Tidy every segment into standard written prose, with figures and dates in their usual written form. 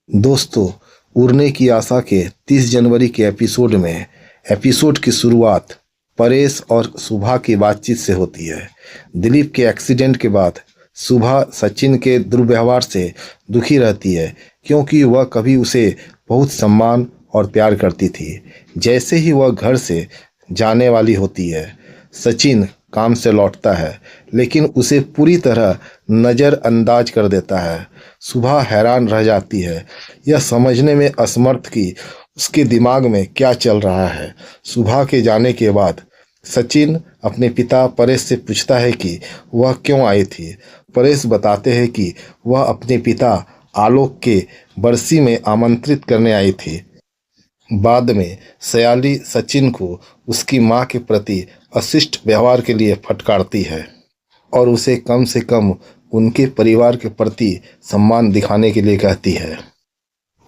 दोस्तों, उड़ने की आशा के 30 जनवरी के एपिसोड की शुरुआत परेश और सुभा की बातचीत से होती है। दिलीप के एक्सीडेंट के बाद सुभा सचिन के दुर्व्यवहार से दुखी रहती है, क्योंकि वह कभी उसे बहुत सम्मान और प्यार करती थी। जैसे ही वह घर से जाने वाली होती है, सचिन काम से लौटता है, लेकिन उसे पूरी तरह नज़रअंदाज कर देता है। सुबह हैरान रह जाती है, यह समझने में असमर्थ कि उसके दिमाग में क्या चल रहा है। सुबह के जाने के बाद सचिन अपने पिता परेश से पूछता है कि वह क्यों आई थी। परेश बताते हैं कि वह अपने पिता आलोक के बरसी में आमंत्रित करने आई थी। बाद में सयाली सचिन को उसकी मां के प्रति अशिष्ट व्यवहार के लिए फटकारती है और उसे कम से कम उनके परिवार के प्रति सम्मान दिखाने के लिए कहती है।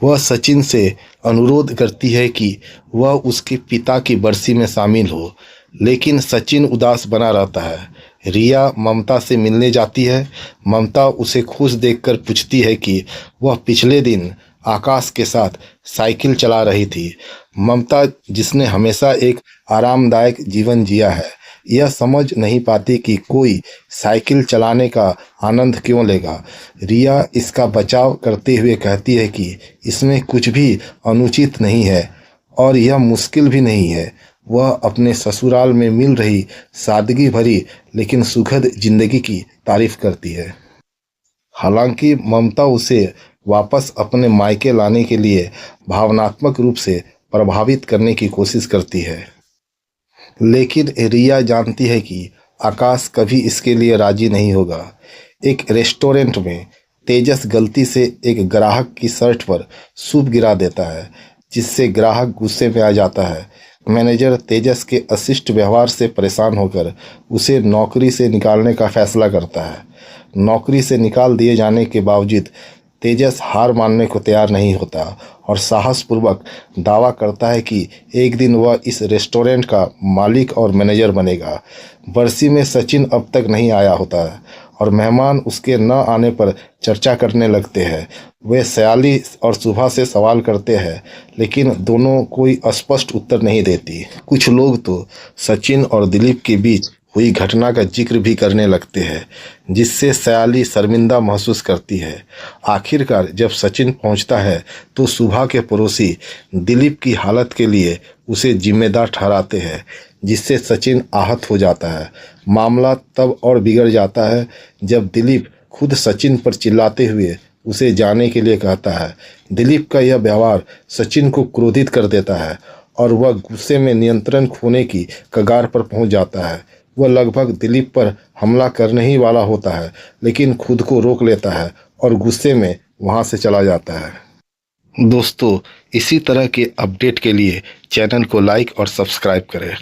वह सचिन से अनुरोध करती है कि वह उसके पिता की बरसी में शामिल हो, लेकिन सचिन उदास बना रहता है। रिया ममता से मिलने जाती है। ममता उसे खुश देखकर पूछती है कि वह पिछले दिन आकाश के साथ साइकिल चला रही थी। ममता, जिसने हमेशा एक आरामदायक जीवन जिया है, यह समझ नहीं पाती कि कोई साइकिल चलाने का आनंद क्यों लेगा। रिया इसका बचाव करते हुए कहती है कि इसमें कुछ भी अनुचित नहीं है और यह मुश्किल भी नहीं है। वह अपने ससुराल में मिल रही सादगी भरी लेकिन सुखद जिंदगी की तारीफ करती है। हालांकि ममता उसे वापस अपने मायके लाने के लिए भावनात्मक रूप से प्रभावित करने की कोशिश करती है, लेकिन रिया जानती है कि आकाश कभी इसके लिए राजी नहीं होगा। एक रेस्टोरेंट में तेजस गलती से एक ग्राहक की शर्ट पर सूप गिरा देता है, जिससे ग्राहक गुस्से में आ जाता है। मैनेजर तेजस के अशिष्ट व्यवहार से परेशान होकर उसे नौकरी से निकालने का फैसला करता है। नौकरी से निकाल दिए जाने के बावजूद तेजस हार मानने को तैयार नहीं होता और साहसपूर्वक दावा करता है कि एक दिन वह इस रेस्टोरेंट का मालिक और मैनेजर बनेगा। बरसी में सचिन अब तक नहीं आया होता है और मेहमान उसके न आने पर चर्चा करने लगते हैं। वे सयाली और सुभा से सवाल करते हैं, लेकिन दोनों कोई स्पष्ट उत्तर नहीं देती। कुछ लोग तो सचिन और दिलीप के बीच हुई घटना का जिक्र भी करने लगते हैं, जिससे सयाली शर्मिंदा महसूस करती है। आखिरकार जब सचिन पहुंचता है तो सुभा के पड़ोसी दिलीप की हालत के लिए उसे जिम्मेदार ठहराते हैं, जिससे सचिन आहत हो जाता है। मामला तब और बिगड़ जाता है जब दिलीप खुद सचिन पर चिल्लाते हुए उसे जाने के लिए कहता है। दिलीप का यह व्यवहार सचिन को क्रोधित कर देता है और वह गुस्से में नियंत्रण खोने की कगार पर पहुंच जाता है। वह लगभग दिलीप पर हमला करने ही वाला होता है, लेकिन खुद को रोक लेता है और गुस्से में वहां से चला जाता है। दोस्तों, इसी तरह के अपडेट के लिए चैनल को लाइक और सब्सक्राइब करें।